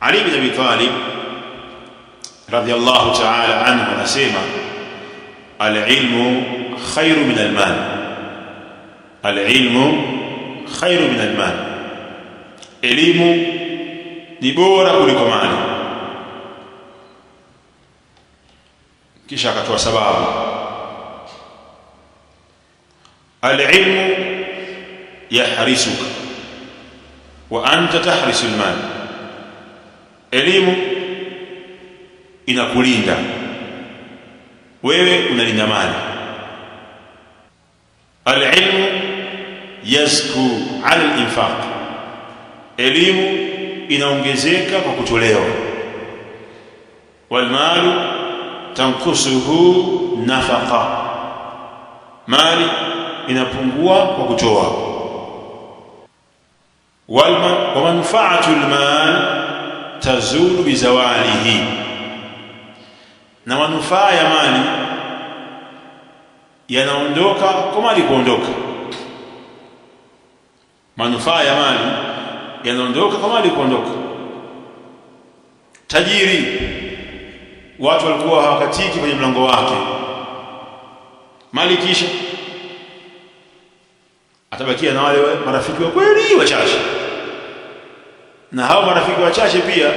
Ali ibn Abi Talib radiyallahu ta'ala anhu anasema al-ilmu khairu min al-mal, al-ilmu khairu min al-mal, elimu ni bora kuliko mali. Kisha akatoa sababu, al-ilmu yahrisuka wa anta tahrisu al-mal, elimu inakulinda wewe unalinda mali. Al-ilmu yazku ala al-infaq, elimu inaongezeka kwa kutolewa. Wal malu tankusuhu nafaqa, mali inapungua kwa kutoa. Wa manfaatu al-mal tazulu bizawalihi, na manufaa ya mali yanaondoka kwa mali kuondoka. Manufaa ya mali yanaondoka kwa mali kuondoka. Tajiri, watu walikuwa hawakatiki kwenye mlango wake, mali kisha atabakia na wale marafiki wa kweli wachache, na hao marafiki wachache pia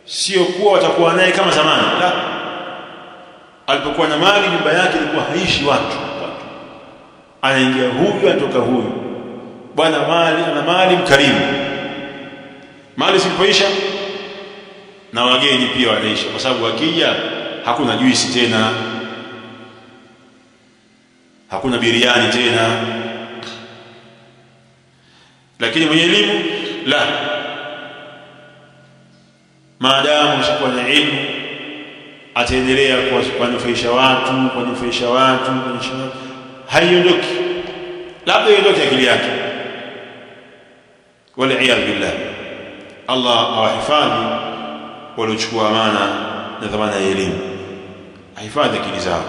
sio kuwa watakuwa naye kama zamani. La, alipokuwa na mali nyumba yake ilikuwa haishi watu, anaingia huyu anatoka huyu, bwana mali ana mali mkarimu. Mali zilipoisha na wageni pia wanaisha, kwa sababu wakija hakuna juisi tena, hakuna biriani tena. Lakini mwenye elimu la, maadamu ushakuwa na elimu ataendelea kuwanufaisha watu, haiondoki, labda iondoke akili yake. Wal-iyadhu billah, Allah awahifadhi waliochukua amana na dhamana ya elimu, ahifadhi akili zao.